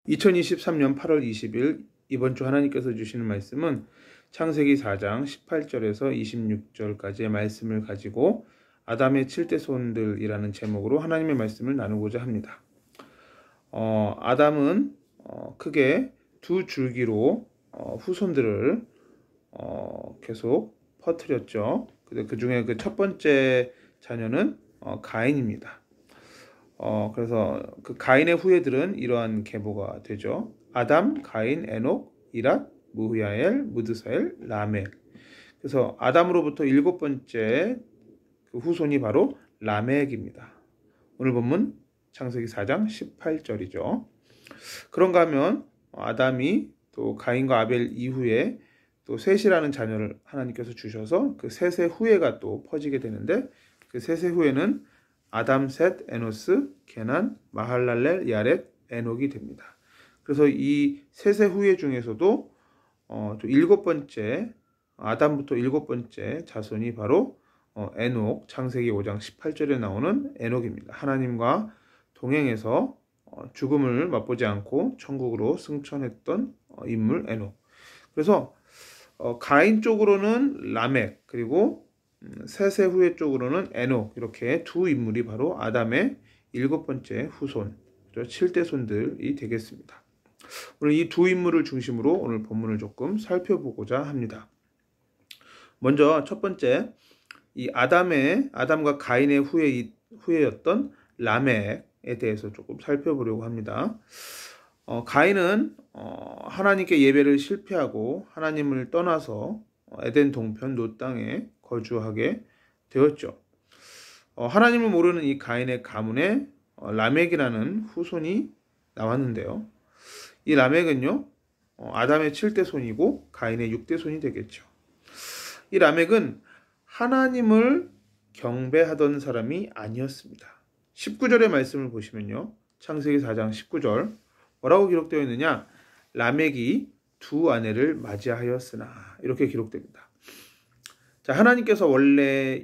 2023년 8월 20일 이번 주 하나님께서 주시는 말씀은 창세기 4장 18절에서 26절까지의 말씀을 가지고 아담의 7대 손들이라는 제목으로 하나님의 말씀을 나누고자 합니다. 아담은 크게 두 줄기로 후손들을 계속 퍼뜨렸죠. 그 중에 그 첫 번째 자녀는 가인입니다. 그래서 그 가인의 후예들은 이러한 계보가 되죠. 아담, 가인, 에녹, 이랏, 무후야엘, 무드사엘, 라멕. 그래서 아담으로부터 7번째 그 후손이 바로 라멕입니다. 오늘 본문 창세기 4장 18절이죠. 그런가 하면 아담이 또 가인과 아벨 이후에 또 셋이라는 자녀를 하나님께서 주셔서 그 셋의 후예가 또 퍼지게 되는데, 그 셋의 후예는 아담, 셋, 에노스, 게난, 마할랄렐, 야렛, 에녹이 됩니다. 그래서 이 셋의 후예 중에서도 또 7번째, 아담부터 7번째 자손이 바로 에녹, 창세기 5장 18절에 나오는 에녹입니다. 하나님과 동행해서 죽음을 맛보지 않고 천국으로 승천했던 인물 에녹. 그래서 가인 쪽으로는 라멕, 그리고 셋의 후예 쪽으로는 에녹, 이렇게 두 인물이 바로 아담의 7번째 후손, 7대 손들이 되겠습니다. 오늘 이 두 인물을 중심으로 오늘 본문을 조금 살펴보고자 합니다. 먼저 첫 번째, 이 아담과 가인의 후예였던 라멕에 대해서 조금 살펴보려고 합니다. 가인은 하나님께 예배를 실패하고 하나님을 떠나서 에덴 동편 롯 땅에 거주하게 되었죠. 하나님을 모르는 이 가인의 가문에 라멕이라는 후손이 나왔는데요. 이 라멕은요, 아담의 7대 손이고 가인의 6대 손이 되겠죠. 이 라멕은 하나님을 경배하던 사람이 아니었습니다. 19절의 말씀을 보시면요, 창세기 4장 19절 뭐라고 기록되어 있느냐? 라멕이 두 아내를 맞이하였으나, 이렇게 기록됩니다. 자, 하나님께서 원래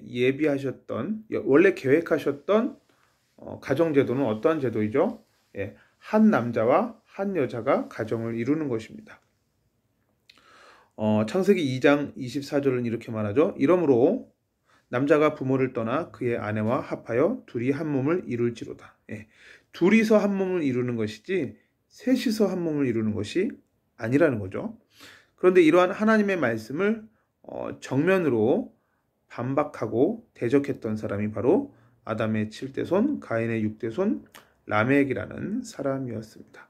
계획하셨던 가정제도는 어떠한 제도이죠? 한 남자와 한 여자가 가정을 이루는 것입니다. 창세기 2장 24절은 이렇게 말하죠. 이러므로 남자가 부모를 떠나 그의 아내와 합하여 둘이 한 몸을 이룰지로다. 둘이서 한 몸을 이루는 것이지 셋이서 한 몸을 이루는 것이 아니라는 거죠. 그런데 이러한 하나님의 말씀을 정면으로 반박하고 대적했던 사람이 바로 아담의 7대 손, 가인의 6대 손, 라멕이라는 사람이었습니다.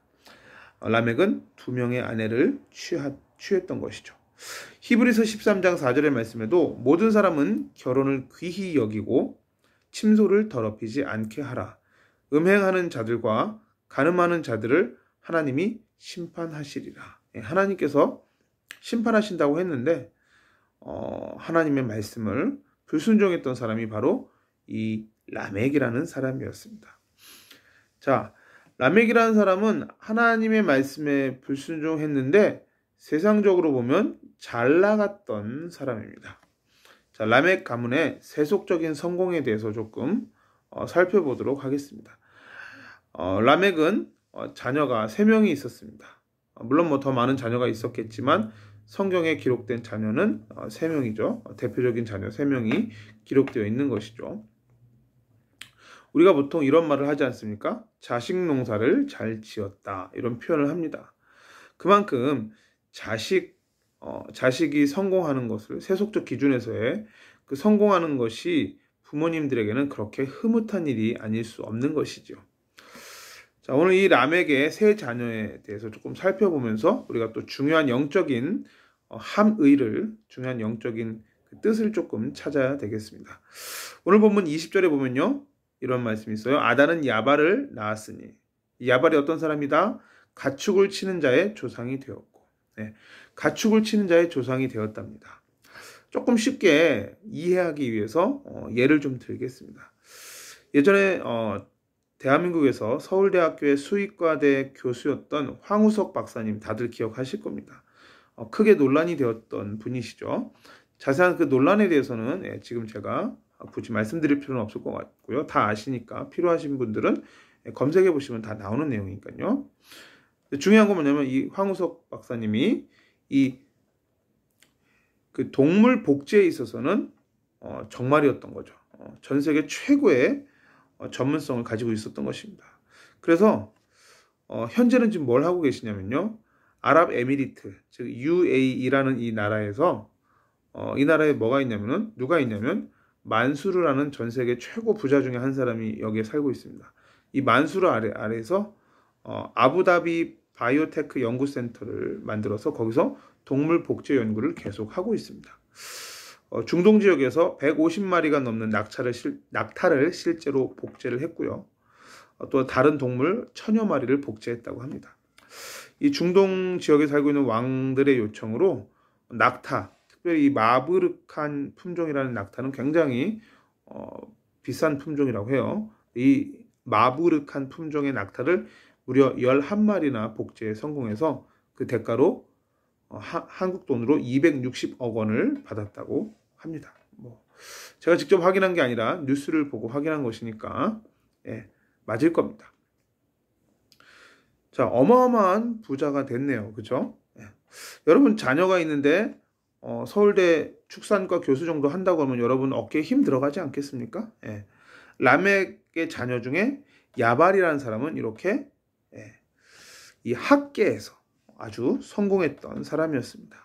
라멕은 두 명의 아내를 취했던 것이죠. 히브리서 13장 4절의 말씀에도 모든 사람은 결혼을 귀히 여기고 침소를 더럽히지 않게 하라. 음행하는 자들과 간음하는 자들을 하나님이 심판하시리라. 하나님께서 심판하신다고 했는데 하나님의 말씀을 불순종했던 사람이 바로 이 라멕이라는 사람이었습니다. 자, 라멕이라는 사람은 하나님의 말씀에 불순종했는데 세상적으로 보면 잘 나갔던 사람입니다. 자, 라멕 가문의 세속적인 성공에 대해서 조금 살펴보도록 하겠습니다. 라멕은 자녀가 3명이 있었습니다. 물론 더 많은 자녀가 있었겠지만 성경에 기록된 자녀는 3명이죠. 대표적인 자녀 3명이 기록되어 있는 것이죠. 우리가 보통 이런 말을 하지 않습니까? 자식 농사를 잘 지었다, 이런 표현을 합니다. 그만큼 자식이 성공하는 것을 세속적 기준에서의 그 성공하는 것이 부모님들에게는 그렇게 흐뭇한 일이 아닐 수 없는 것이죠. 자, 오늘 이 라멕의 세 자녀에 대해서 조금 살펴보면서 우리가 또 중요한 영적인 중요한 영적인 그 뜻을 조금 찾아야 되겠습니다. 오늘 본문 20절에 보면요, 이런 말씀이 있어요. 아다는 야발을 낳았으니. 이 야발이 어떤 사람이다? 가축을 치는 자의 조상이 되었고, 가축을 치는 자의 조상이 되었답니다. 조금 쉽게 이해하기 위해서 예를 좀 들겠습니다. 예전에 대한민국에서 서울대학교의 수의과대 교수였던 황우석 박사님, 다들 기억하실 겁니다. 크게 논란이 되었던 분이시죠. 자세한 그 논란에 대해서는 지금 제가 굳이 말씀드릴 필요는 없을 것 같고요. 다 아시니까 필요하신 분들은 검색해 보시면 다 나오는 내용이니까요. 중요한 건 뭐냐면 이 황우석 박사님이 이 그 동물 복제에 있어서는 정말이었던 거죠. 전 세계 최고의 전문성을 가지고 있었던 것입니다. 그래서 현재는 지금 뭘 하고 계시냐면요. 아랍에미리트, 즉 UAE라는 이 나라에서 이 나라에 뭐가 있냐면은 누가 있냐면 만수르라는 전 세계 최고 부자 중에 한 사람이 여기에 살고 있습니다. 이 만수르 아래에서 아부다비 바이오테크 연구센터를 만들어서 거기서 동물 복제 연구를 계속하고 있습니다. 중동 지역에서 150마리가 넘는 낙타를 실제로 복제를 했고요. 또 다른 동물 1000여 마리를 복제했다고 합니다. 이 중동 지역에 살고 있는 왕들의 요청으로 낙타, 특별히 이 마브르칸 품종이라는 낙타는 굉장히 비싼 품종이라고 해요. 이 마브르칸 품종의 낙타를 무려 11마리나 복제에 성공해서 그 대가로 한국 돈으로 260억 원을 받았다고 합니다. 제가 직접 확인한 게 아니라 뉴스를 보고 확인한 것이니까 맞을 겁니다. 자, 어마어마한 부자가 됐네요. 그죠? 여러분 자녀가 있는데 서울대 축산과 교수 정도 한다고 하면 여러분 어깨에 힘 들어가지 않겠습니까? 라멕의 자녀 중에 야발이라는 사람은 이렇게 이 학계에서 아주 성공했던 사람이었습니다.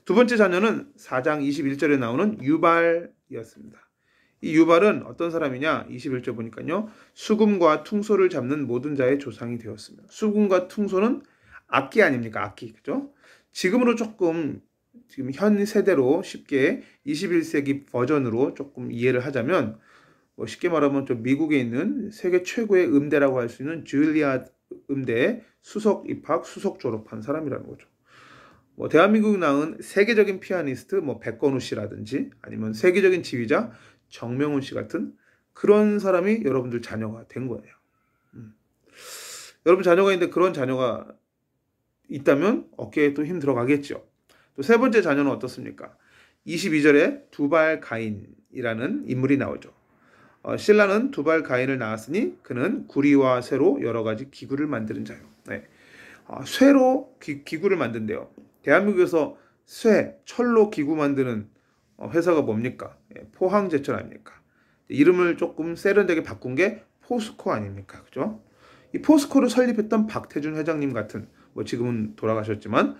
두 번째 자녀는 4장 21절에 나오는 유발이었습니다. 이 유발은 어떤 사람이냐? 21절 보니까요. 수금과 퉁소를 잡는 모든 자의 조상이 되었습니다. 수금과 퉁소는 악기 아닙니까? 악기. 그죠? 지금 현 세대로 쉽게 21세기 버전으로 조금 이해를 하자면 쉽게 말하면 좀 미국에 있는 세계 최고의 음대라고 할 수 있는 줄리아드 음대 수석 입학, 수석 졸업한 사람이라는 거죠. 대한민국에 나온 세계적인 피아니스트 백건우 씨라든지 아니면 세계적인 지휘자 정명훈 씨 같은 그런 사람이 여러분들 자녀가 된 거예요. 여러분 자녀가 있는데 그런 자녀가 있다면 어깨에 또 힘 들어가겠죠. 또 세 번째 자녀는 어떻습니까? 22절에 두발 가인이라는 인물이 나오죠. 신라는 두발 가인을 낳았으니 그는 구리와 쇠로 여러 가지 기구를 만드는 자요. 쇠로 기구를 만든대요. 대한민국에서 쇠, 철로 기구 만드는 회사가 뭡니까? 포항제철 아닙니까? 이름을 조금 세련되게 바꾼 게 포스코 아닙니까? 그죠? 이 포스코를 설립했던 박태준 회장님 같은 지금은 돌아가셨지만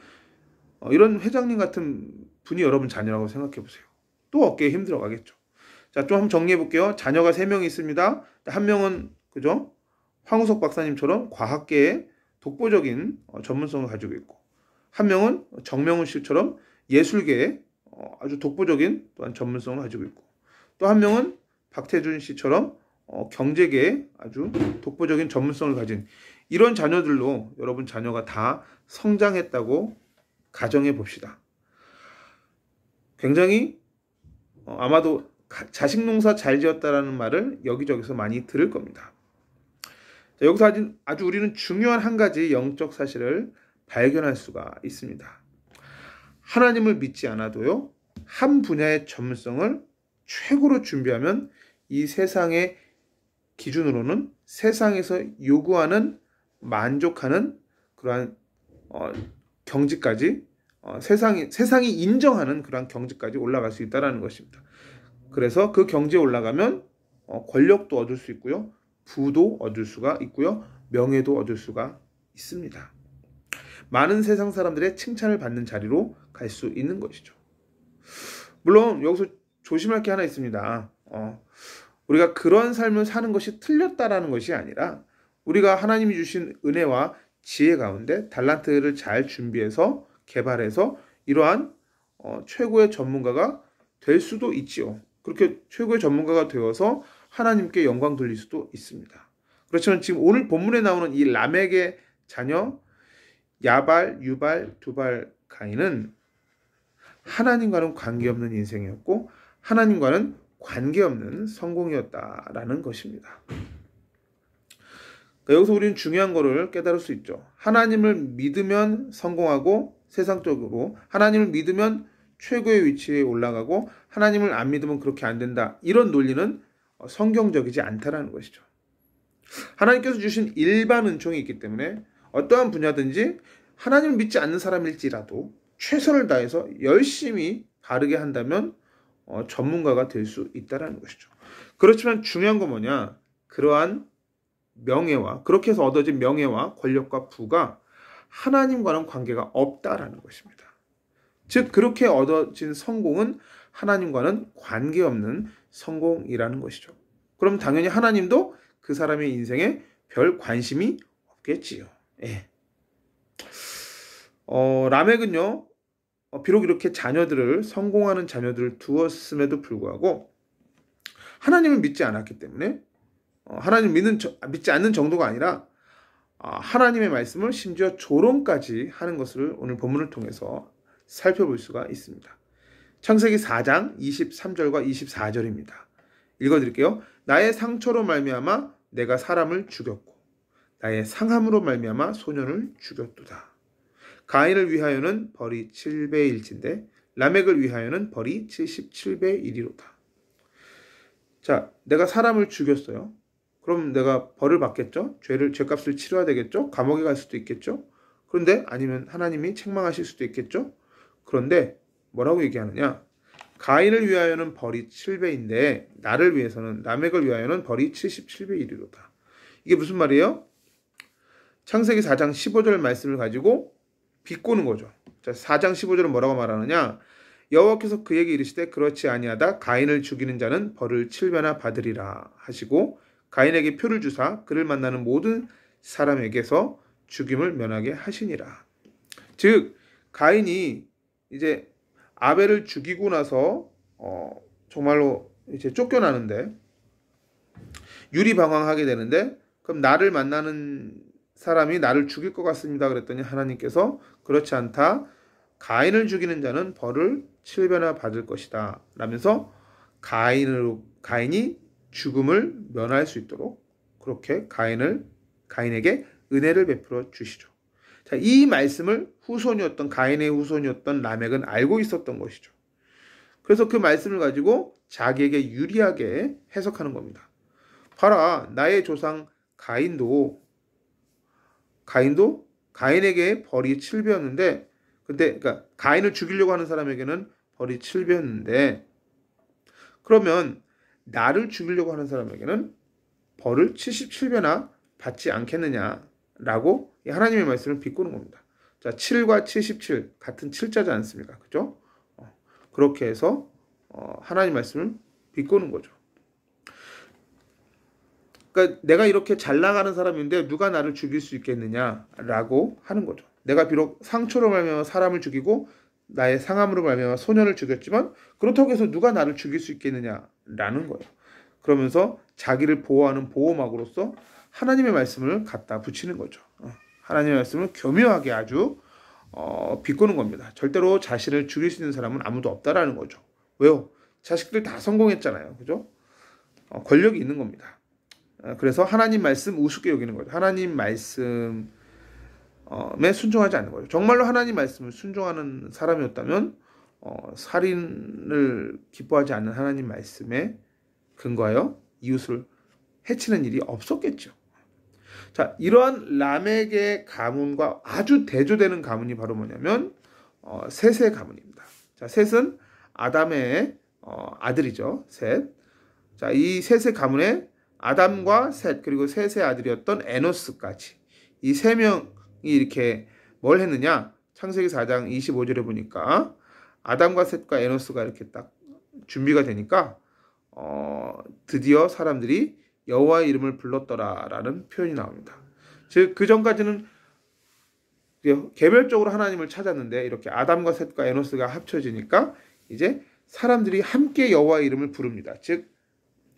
이런 회장님 같은 분이 여러분 자녀라고 생각해 보세요. 또 어깨에 힘 들어가겠죠. 자, 좀 한번 정리해 볼게요. 자녀가 3명 있습니다. 한 명은 그죠? 황우석 박사님처럼 과학계에 독보적인 전문성을 가지고 있고, 한 명은 정명훈 씨처럼 예술계에 아주 독보적인 또한 전문성을 가지고 있고, 또 한 명은 박태준 씨처럼 경제계에 아주 독보적인 전문성을 가진 이런 자녀들로 여러분 자녀가 다 성장했다고 가정해 봅시다. 굉장히 아마도 자식 농사 잘 지었다라는 말을 여기저기서 많이 들을 겁니다. 자, 여기서 아주 우리는 중요한 한 가지 영적 사실을 발견할 수가 있습니다. 하나님을 믿지 않아도요, 한 분야의 전문성을 최고로 준비하면 이 세상의 기준으로는 세상에서 요구하는 만족하는 그러한 경지까지 세상이 인정하는 그러한 경지까지 올라갈 수 있다는 것입니다. 그래서 그 경지에 올라가면 권력도 얻을 수 있고요, 부도 얻을 수가 있고요, 명예도 얻을 수가 있습니다. 많은 세상 사람들의 칭찬을 받는 자리로 갈 수 있는 것이죠. 물론 여기서 조심할 게 하나 있습니다. 우리가 그런 삶을 사는 것이 틀렸다라는 것이 아니라 우리가 하나님이 주신 은혜와 지혜 가운데 달란트를 잘 준비해서 개발해서 이러한 최고의 전문가가 될 수도 있지요. 그렇게 최고의 전문가가 되어서 하나님께 영광 돌릴 수도 있습니다. 그렇지만 지금 오늘 본문에 나오는 이 라멕의 자녀 야발, 유발, 두발 가인은 하나님과는 관계없는 인생이었고 하나님과는 관계없는 성공이었다라는 것입니다. 그러니까 여기서 우리는 중요한 거를 깨달을 수 있죠. 하나님을 믿으면 성공하고 세상적으로, 하나님을 믿으면 최고의 위치에 올라가고 하나님을 안 믿으면 그렇게 안 된다, 이런 논리는 성경적이지 않다라는 것이죠. 하나님께서 주신 일반 은총이 있기 때문에 어떠한 분야든지 하나님을 믿지 않는 사람일지라도 최선을 다해서 열심히 바르게 한다면 전문가가 될 수 있다는 것이죠. 그렇지만 중요한 건 뭐냐? 그러한 명예와 그렇게 해서 얻어진 명예와 권력과 부가 하나님과는 관계가 없다라는 것입니다. 즉 그렇게 얻어진 성공은 하나님과는 관계없는 성공이라는 것이죠. 그럼 당연히 하나님도 그 사람의 인생에 별 관심이 없겠지요. 예. 라멕은요, 비록 이렇게 성공하는 자녀들을 두었음에도 불구하고 하나님을 믿지 않았기 때문에 하나님 믿지 않는 정도가 아니라 하나님의 말씀을 심지어 조롱까지 하는 것을 오늘 본문을 통해서 살펴볼 수가 있습니다. 창세기 4장 23절과 24절입니다. 읽어드릴게요. 나의 상처로 말미암아 내가 사람을 죽였고 나의 상함으로 말미암아 소년을 죽였도다. 가인을 위하여는 벌이 7배일진데 라멕을 위하여는 벌이 77배이리로다. 자, 내가 사람을 죽였어요. 그럼 내가 벌을 받겠죠? 죄값을 치러야 되겠죠? 감옥에 갈 수도 있겠죠? 그런데 아니면 하나님이 책망하실 수도 있겠죠? 그런데 뭐라고 얘기하느냐? 가인을 위하여는 벌이 7배인데 나를 위해서는 라멕을 위하여는 벌이 77배이리로다. 이게 무슨 말이에요? 창세기 4장 15절 말씀을 가지고 비꼬는 거죠. 자, 4장 15절은 뭐라고 말하느냐? 여호와께서 그에게 이르시되 그렇지 아니하다 가인을 죽이는 자는 벌을 7배나 받으리라 하시고 가인에게 표를 주사 그를 만나는 모든 사람에게서 죽임을 면하게 하시니라. 즉 가인이 이제 아벨을 죽이고 나서 정말로 이제 쫓겨나는데 유리방황하게 되는데 그럼 나를 만나는 사람이 나를 죽일 것 같습니다. 그랬더니 하나님께서 그렇지 않다. 가인을 죽이는 자는 벌을 7배나 받을 것이다. 라면서 가인이 죽음을 면할 수 있도록 그렇게 가인에게 은혜를 베풀어 주시죠. 자, 이 말씀을 가인의 후손이었던 라멕은 알고 있었던 것이죠. 그래서 그 말씀을 가지고 자기에게 유리하게 해석하는 겁니다. 봐라, 나의 조상 가인도 가인에게 벌이 7배였는데 그러니까 가인을 죽이려고 하는 사람에게는 벌이 7배였는데 그러면 나를 죽이려고 하는 사람에게는 벌을 77배나 받지 않겠느냐라고 하나님의 말씀을 비꼬는 겁니다. 자, 7과 77 같은 7자지 않습니까? 그죠? 그렇게 해서 하나님 말씀을 비꼬는 거죠. 그러니까 내가 이렇게 잘 나가는 사람인데 누가 나를 죽일 수 있겠느냐라고 하는 거죠. 내가 비록 상처로 말미암아 사람을 죽이고 나의 상함으로 말미암아 소년을 죽였지만 그렇다고 해서 누가 나를 죽일 수 있겠느냐라는 거예요. 그러면서 자기를 보호하는 보호막으로서 하나님의 말씀을 갖다 붙이는 거죠. 하나님의 말씀을 교묘하게 아주 비꼬는 겁니다. 절대로 자신을 죽일 수 있는 사람은 아무도 없다라는 거죠. 왜요? 자식들 다 성공했잖아요. 그죠? 권력이 있는 겁니다. 그래서 하나님 말씀 우습게 여기는 거죠. 하나님 말씀에 순종하지 않는 거죠. 정말로 하나님 말씀을 순종하는 사람이었다면 살인을 기뻐하지 않는 하나님 말씀에 근거하여 이웃을 해치는 일이 없었겠죠. 자, 이러한 라멕의 가문과 아주 대조되는 가문이 바로 뭐냐면 셋의 가문입니다. 자, 셋은 아담의 아들이죠. 셋. 자, 이 셋의 가문에 아담과 셋 그리고 셋의 아들이었던 에노스까지 이 세 명이 이렇게 뭘 했느냐? 창세기 4장 25절에 보니까 아담과 셋과 에노스가 이렇게 딱 준비가 되니까 드디어 사람들이 여호와의 이름을 불렀더라라는 표현이 나옵니다. 즉 그 전까지는 개별적으로 하나님을 찾았는데 이렇게 아담과 셋과 에노스가 합쳐지니까 이제 사람들이 함께 여호와의 이름을 부릅니다. 즉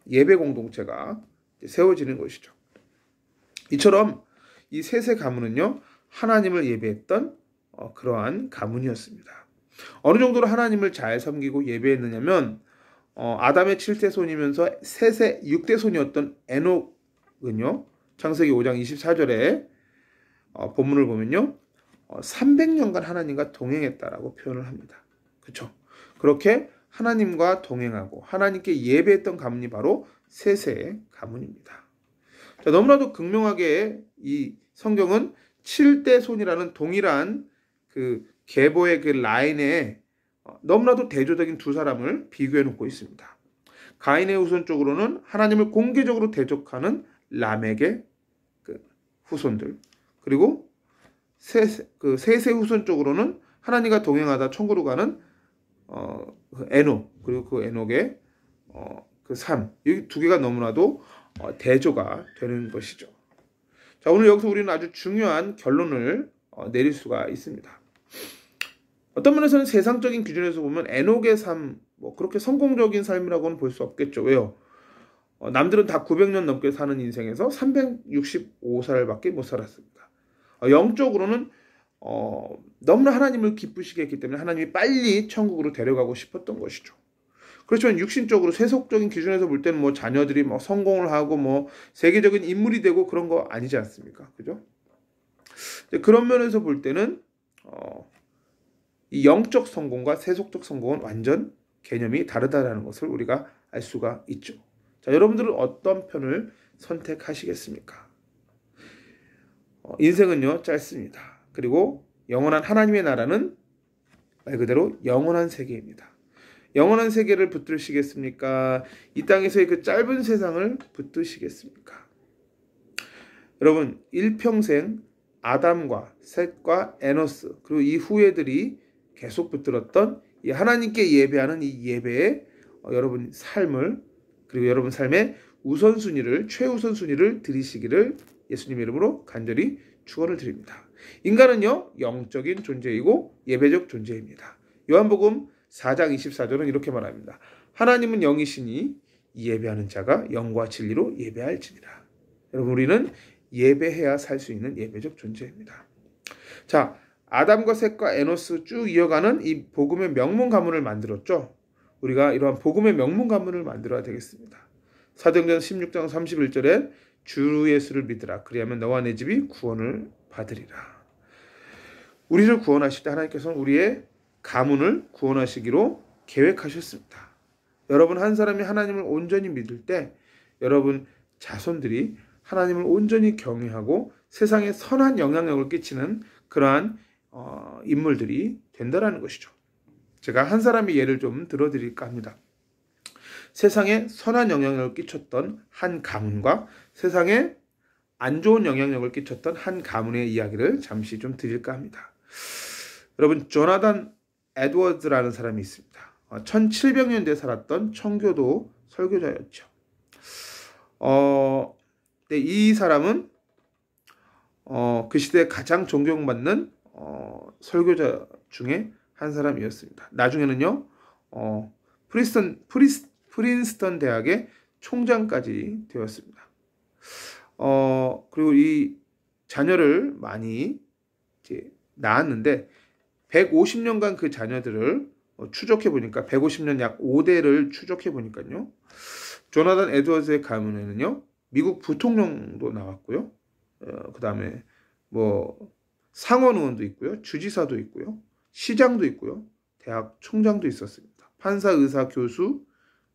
예배 공동체가 세워지는 것이죠. 이처럼 이 셋의 가문은요 하나님을 예배했던 그러한 가문이었습니다. 어느 정도로 하나님을 잘 섬기고 예배했느냐면 아담의 7대 손이면서 셋의 6대 손이었던 에녹은요 창세기 5장 24절에 본문을 보면요 300년간 하나님과 동행했다라고 표현을 합니다. 그렇죠? 그렇게 하나님과 동행하고 하나님께 예배했던 가문이 바로 셋의 가문입니다. 자, 너무나도 극명하게 이 성경은 칠대손이라는 동일한 그 계보의 그 라인에 너무나도 대조적인 두 사람을 비교해 놓고 있습니다. 가인의 후손 쪽으로는 하나님을 공개적으로 대적하는 라멕의 그 후손들, 그리고 셋의 후손 쪽으로는 하나님과 동행하다 천국으로 가는 그 에녹, 그리고 그 에녹의 그 삶, 이 두 개가 너무나도 대조가 되는 것이죠. 자, 오늘 여기서 우리는 아주 중요한 결론을 내릴 수가 있습니다. 어떤 면에서는 세상적인 기준에서 보면 에녹의 삶, 뭐 그렇게 성공적인 삶이라고는 볼 수 없겠죠. 왜요? 남들은 다 900년 넘게 사는 인생에서 365살밖에 못 살았습니다. 영적으로는 너무나 하나님을 기쁘시게 했기 때문에 하나님이 빨리 천국으로 데려가고 싶었던 것이죠. 그렇지만 육신적으로 세속적인 기준에서 볼 때는 뭐 자녀들이 뭐 성공을 하고 뭐 세계적인 인물이 되고 그런 거 아니지 않습니까? 그죠? 그런 면에서 볼 때는 이 영적 성공과 세속적 성공은 완전 개념이 다르다라는 것을 우리가 알 수가 있죠. 자, 여러분들은 어떤 편을 선택하시겠습니까? 인생은요, 짧습니다. 그리고 영원한 하나님의 나라는 말 그대로 영원한 세계입니다. 영원한 세계를 붙드시겠습니까? 이 땅에서의 그 짧은 세상을 붙드시겠습니까? 여러분, 일평생 아담과 셋과 에노스, 그리고 이 후예들이 계속 붙들었던 이 하나님께 예배하는 이 예배에 여러분 삶을, 그리고 여러분 삶의 우선순위를, 최우선순위를 드리시기를 예수님 이름으로 간절히 축원을 드립니다. 인간은요, 영적인 존재이고 예배적 존재입니다. 요한복음 4장 24절은 이렇게 말합니다. 하나님은 영이시니 예배하는 자가 영과 진리로 예배할지니라. 여러분, 우리는 예배해야 살 수 있는 예배적 존재입니다. 자, 아담과 셋과 에노스 쭉 이어가는 이 복음의 명문 가문을 만들었죠. 우리가 이러한 복음의 명문 가문을 만들어야 되겠습니다. 사도행전 16장 31절에 주 예수를 믿으라. 그리하면 너와 내 집이 구원을 받으리라. 우리를 구원하실 때 하나님께서는 우리의 가문을 구원하시기로 계획하셨습니다. 여러분 한 사람이 하나님을 온전히 믿을 때 여러분 자손들이 하나님을 온전히 경외하고 세상에 선한 영향력을 끼치는 그러한 인물들이 된다라는 것이죠. 제가 한 사람의 예를 좀 들어드릴까 합니다. 세상에 선한 영향력을 끼쳤던 한 가문과 세상에 안 좋은 영향력을 끼쳤던 한 가문의 이야기를 잠시 좀 드릴까 합니다. 여러분, 조나단 에드워즈라는 사람이 있습니다. 1700년대에 살았던 청교도 설교자였죠. 이 사람은 그 시대에 가장 존경받는 설교자 중에 한 사람이었습니다. 나중에는요, 프린스턴 대학의 총장까지 되었습니다. 그리고 이 자녀를 많이 이제 낳았는데 150년간 그 자녀들을 추적해 보니까 150년 약 5대를 추적해 보니까요. 조나단 에드워즈의 가문에는요. 미국 부통령도 나왔고요. 그다음에 뭐 상원 의원도 있고요. 주지사도 있고요. 시장도 있고요. 대학 총장도 있었습니다. 판사, 의사, 교수,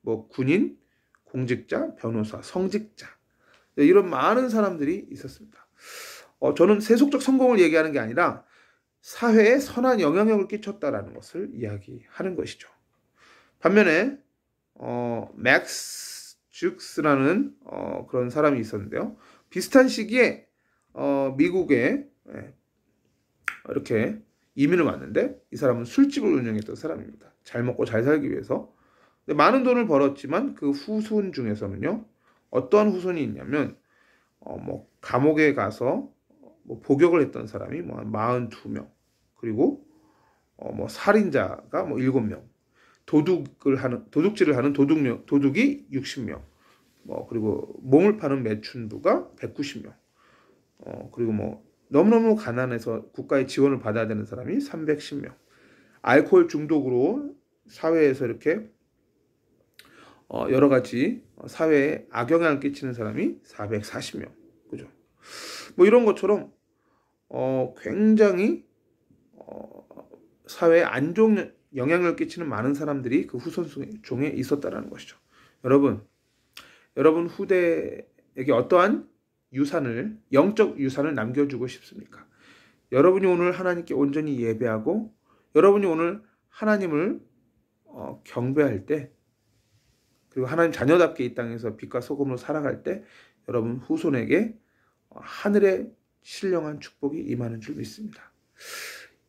뭐 군인, 공직자, 변호사, 성직자 이런 많은 사람들이 있었습니다. 저는 세속적 성공을 얘기하는 게 아니라 사회에 선한 영향력을 끼쳤다라는 것을 이야기하는 것이죠. 반면에 맥스 죽스라는 그런 사람이 있었는데요. 비슷한 시기에 미국에 이렇게 이민을 왔는데 이 사람은 술집을 운영했던 사람입니다. 잘 먹고 잘 살기 위해서. 많은 돈을 벌었지만 그 후손 중에서는요. 어떠한 후손이 있냐면 뭐 감옥에 가서 뭐 복역을 했던 사람이 뭐 한 42명, 그리고 뭐 살인자가 뭐 7명, 도둑질을 하는 도둑이 60명, 뭐 그리고 몸을 파는 매춘부가 190명, 그리고 뭐 너무너무 가난해서 국가의 지원을 받아야 되는 사람이 310명, 알코올 중독으로 사회에서 이렇게 여러 가지 사회에 악영향을 끼치는 사람이 440명, 그죠? 뭐 이런 것처럼 굉장히 사회에 안 좋은 영향을 끼치는 많은 사람들이 그 후손 중에 있었다라는 것이죠. 여러분 후대에게 어떠한 유산을, 영적 유산을 남겨주고 싶습니까? 여러분이 오늘 하나님께 온전히 예배하고 여러분이 오늘 하나님을 경배할 때, 그리고 하나님 자녀답게 이 땅에서 빛과 소금으로 살아갈 때 여러분 후손에게 하늘의 신령한 축복이 임하는 줄 믿습니다.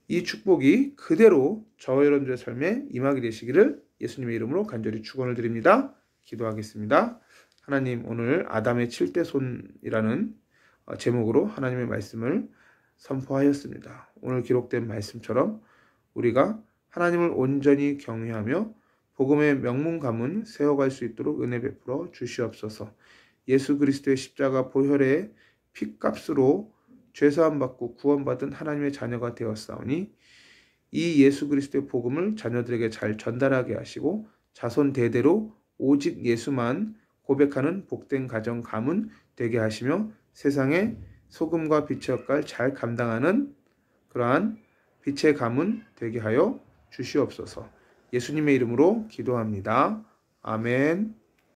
이 축복이 그대로 저와 여러분들의 삶에 임하게 되시기를 예수님의 이름으로 간절히 축원을 드립니다. 기도하겠습니다. 하나님, 오늘 아담의 7대 손이라는 제목으로 하나님의 말씀을 선포하였습니다. 오늘 기록된 말씀처럼 우리가 하나님을 온전히 경외하며 복음의 명문 가문 세워갈 수 있도록 은혜 베풀어 주시옵소서. 예수 그리스도의 십자가 보혈의 피값으로 죄사함 받고 구원받은 하나님의 자녀가 되었사오니 이 예수 그리스도의 복음을 자녀들에게 잘 전달하게 하시고 자손 대대로 오직 예수만 고백하는 복된 가정 가문 되게 하시며 세상에 소금과 빛의 역할 잘 감당하는 그러한 빛의 가문 되게 하여 주시옵소서. 예수님의 이름으로 기도합니다. 아멘.